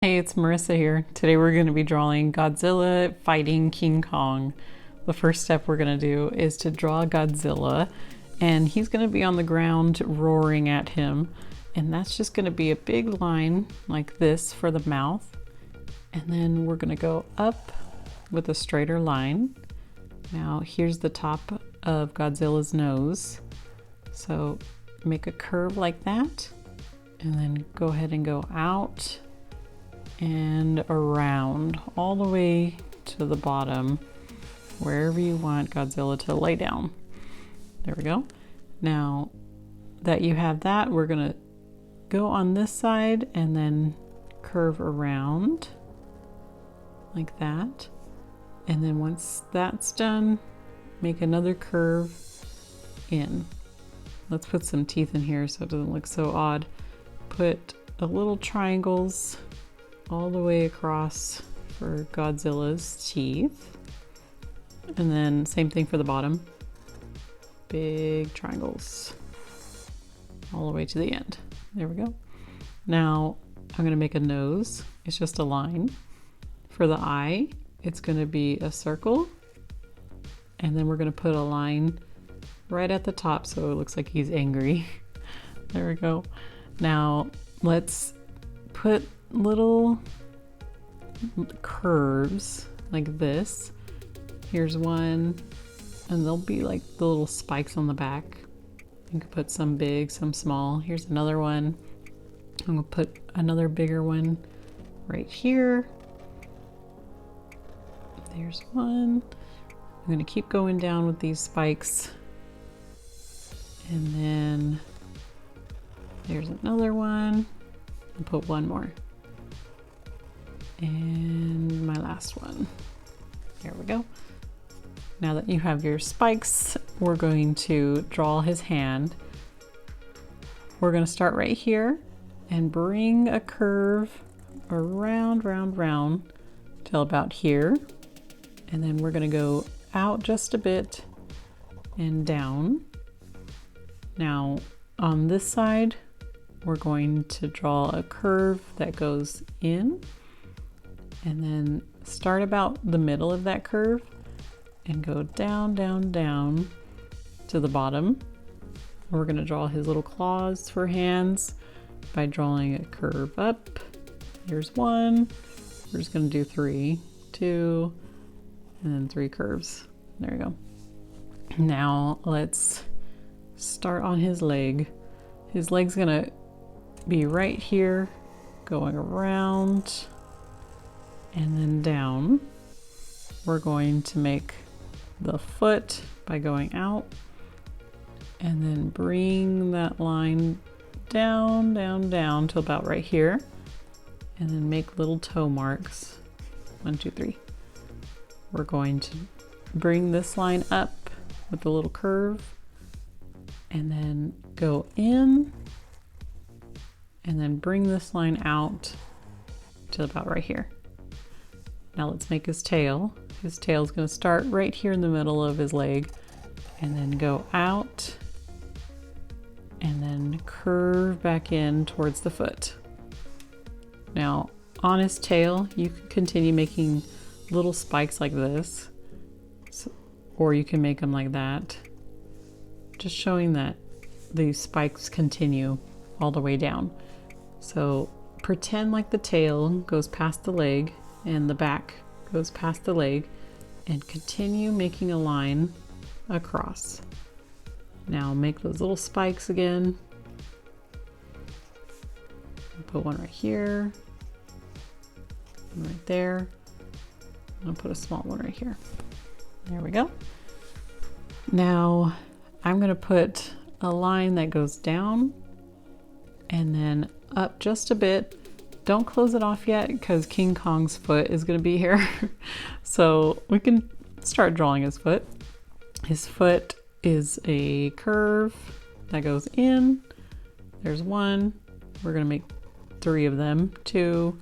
Hey, it's Marissa here. Today we're going to be drawing Godzilla fighting King Kong. The first step we're going to do is to draw Godzilla, and he's going to be on the ground roaring at him. And that's just going to be a big line like this for the mouth. And then we're going to go up with a straighter line. Now here's the top of Godzilla's nose. So make a curve like that, and then go ahead and go out and around all the way to the bottom, wherever you want Godzilla to lay down. There we go. Now that you have that, we're gonna go on this side and then curve around like that. And then once that's done, make another curve in. Let's put some teeth in here so it doesn't look so odd. Put a little triangles all the way across for Godzilla's teeth. And then same thing for the bottom. Big triangles all the way to the end. There we go. Now I'm gonna make a nose. It's just a line. For the eye, it's gonna be a circle. And then we're gonna put a line right at the top so it looks like he's angry. There we go. Now let's put little curves like this. Here's one, and there'll be like the little spikes on the back. You can put some big, some small. Here's another one. I'm gonna put another bigger one right here. There's one. I'm gonna keep going down with these spikes. And then there's another one. I'll put one more. And my last one. There we go. Now that you have your spikes, we're going to draw his hand. We're going to start right here and bring a curve around, round till about here. And then we're going to go out just a bit and down. Now on this side, we're going to draw a curve that goes in, and then start about the middle of that curve and go down, down, down to the bottom. We're going to draw his little claws for hands by drawing a curve up. Here's one. We're just going to do 3, 2, and then 3 curves. There we go. Now let's start on his leg. His leg's going to be right here, going around and then down. We're going to make the foot by going out and then bring that line down, down, down to about right here, and then make little toe marks. 1, 2, 3. We're going to bring this line up with a little curve and then go in and then bring this line out to about right here. Now let's make his tail. His tail is going to start right here in the middle of his leg and then go out and then curve back in towards the foot. Now on his tail, you can continue making little spikes like this, or you can make them like that, just showing that these spikes continue all the way down. So pretend like the tail goes past the leg and the back goes past the leg, and continue making a line across. Now make those little spikes again. Put one right here, one right there. I'll put a small one right here. There we go. Now I'm gonna put a line that goes down and then up just a bit. Don't close it off yet because King Kong's foot is going to be here. So we can start drawing his foot. His foot is a curve that goes in. There's one. We're going to make 3 of them. 2,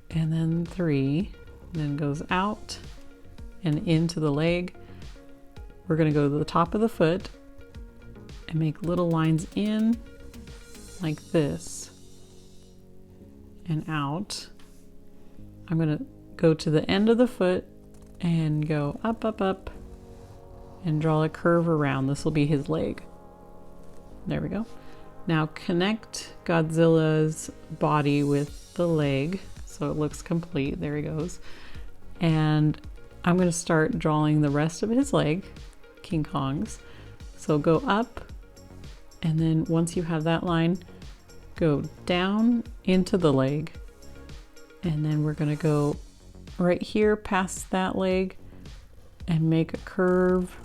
and then 3. And then goes out and into the leg. We're going to go to the top of the foot and make little lines in like this. and out. I'm gonna go to the end of the foot and go up, up, up, and draw a curve around. This will be his leg. There we go. Now connect Godzilla's body with the leg so it looks complete. There he goes. And I'm going to start drawing the rest of his leg, King Kong's. So go up, and then once you have that line, go down into the leg. And then we're going to go right here past that leg and make a curve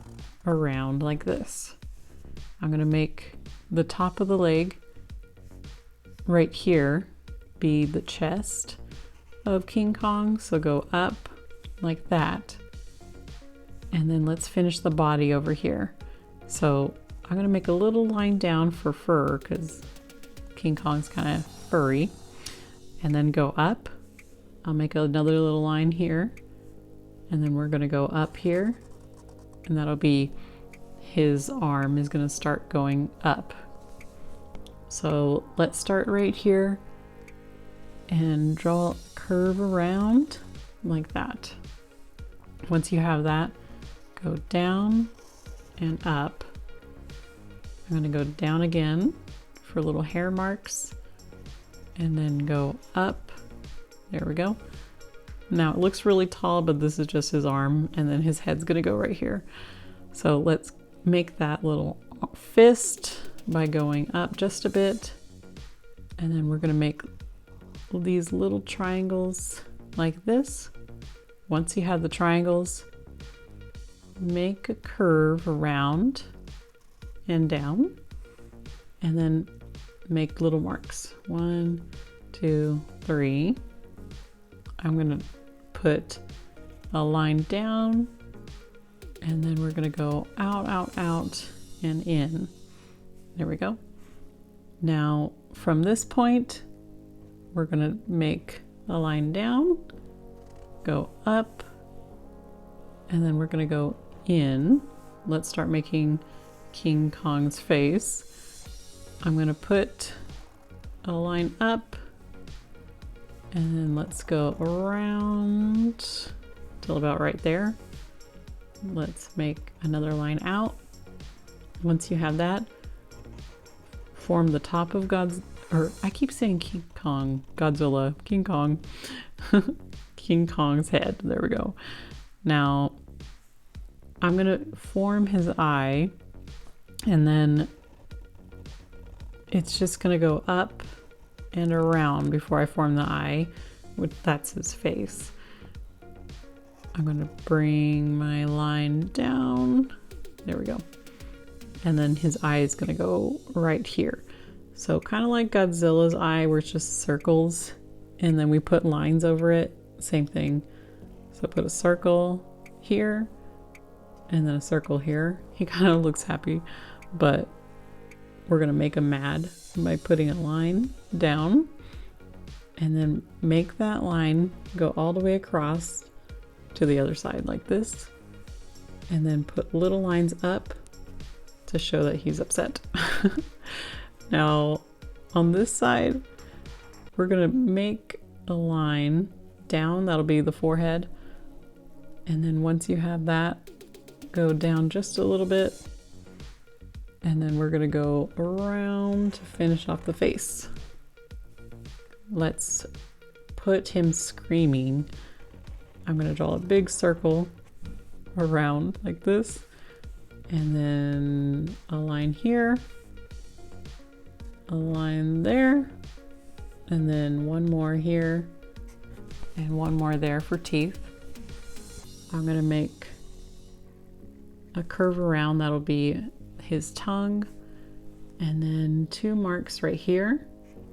around like this. I'm going to make the top of the leg right here be the chest of King Kong. So go up like that. And then let's finish the body over here. So I'm going to make a little line down for fur because King Kong's kind of furry. And then go up. I'll make another little line here. And then we're going to go up here. And that'll be his arm is going to start going up. So let's start right here and draw a curve around like that. Once you have that, go down and up. I'm going to go down again for little hair marks and then go up. There we go. Now it looks really tall, but this is just his arm, and then his head's going to go right here. So let's make that little fist by going up just a bit, and then we're going to make these little triangles like this. Once you have the triangles, make a curve around and down, and then make little marks. 1, 2, 3. I'm going to put a line down, and then we're going to go out, out, out, and in. There we go. Now from this point, we're going to make a line down, go up, and then we're going to go in. Let's start making King Kong's face. I'm going to put a line up, and then let's go around till about right there. Let's make another line out. Once you have that, form the top of I keep saying King Kong, Godzilla, King Kong, King Kong's head. There we go. Now I'm gonna form his eye, and then it's just gonna go up and around before I form the eye, which that's his face. I'm gonna bring my line down. There we go. And then his eye is gonna go right here. So kind of like Godzilla's eye, where it's just circles, and then we put lines over it. Same thing. So put a circle here, and then a circle here. He kind of looks happy, but we're gonna make him mad by putting a line down, and then make that line go all the way across to the other side like this, and then put little lines up to show that he's upset. Now on this side, we're gonna make a line down. That'll be the forehead, and then once you have that, go down just a little bit, and then we're gonna go around to finish off the face. Let's put him screaming. I'm gonna draw a big circle around like this, and then a line here, a line there, and then one more here, and one more there for teeth. I'm gonna make a curve around. That'll be his tongue, and then 2 marks right here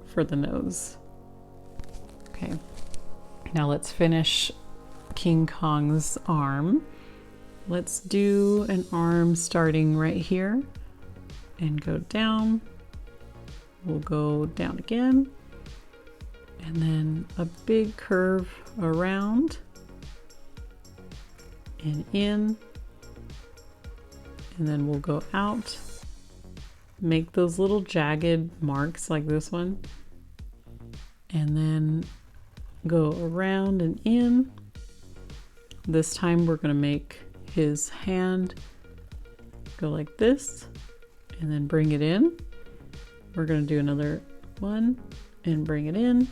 for the nose. Okay, now let's finish King Kong's arm. Let's do an arm starting right here and go down. We'll go down again, and then a big curve around and in, and then we'll go out, make those little jagged marks like this one, and then go around and in. This time we're going to make his hand go like this and then bring it in. We're going to do another one and bring it in.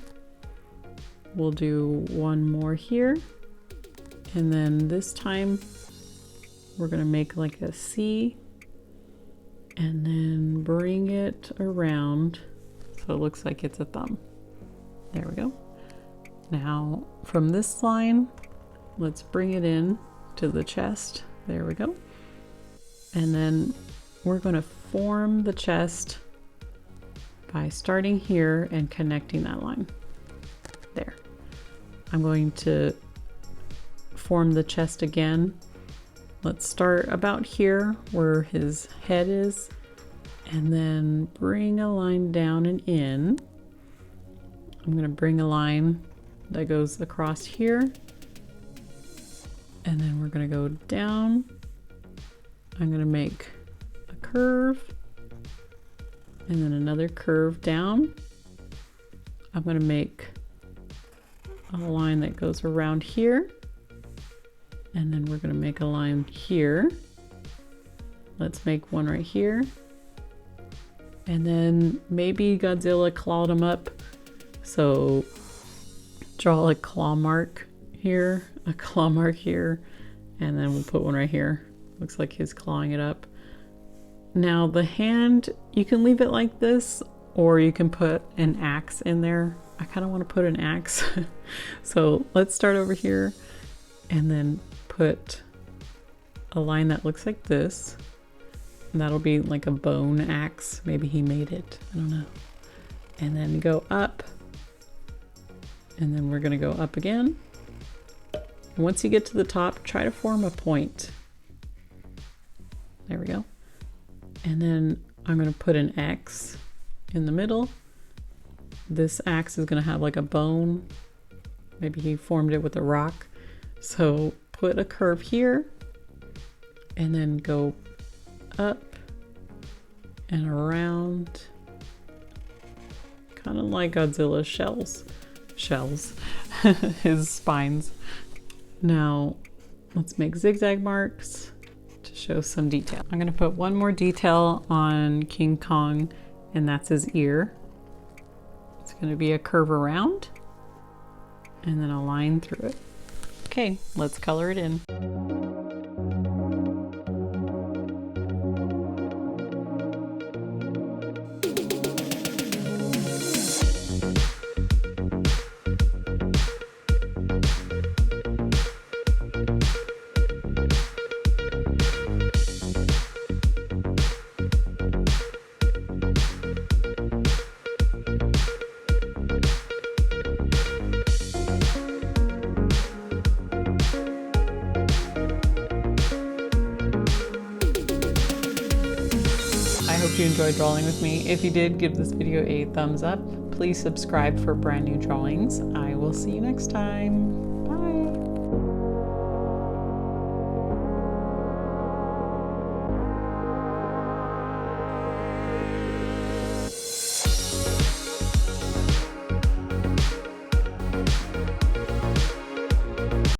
We'll do one more here, and then this time we're going to make like a C and then bring it around so it looks like it's a thumb. There we go. Now from this line, let's bring it in to the chest. There we go. And then we're going to form the chest by starting here and connecting that line. There. I'm going to form the chest again. Let's start about here where his head is, and then bring a line down and in. I'm going to bring a line that goes across here, and then we're going to go down. I'm going to make a curve and then another curve down. I'm going to make a line that goes around here, and then we're going to make a line here. Let's make one right here, and then maybe Godzilla clawed him up, so draw a claw mark here, a claw mark here, and then we'll put one right here. Looks like he's clawing it up. Now the hand, you can leave it like this, or you can put an axe in there. I kind of want to put an axe. So let's start over here and then put a line that looks like this. And that'll be like a bone axe. Maybe he made it, I don't know. And then go up, and then we're going to go up again. Once you get to the top, try to form a point. There we go. And then I'm going to put an X in the middle. This axe is going to have like a bone. Maybe he formed it with a rock. So put a curve here and then go up and around, kind of like Godzilla's shells, his spines. Now let's make zigzag marks to show some detail. I'm going to put one more detail on King Kong, and that's his ear. It's going to be a curve around and then a line through it. Okay, let's color it in. I hope you enjoyed drawing with me. If you did, give this video a thumbs up. Please subscribe for brand new drawings. I will see you next time.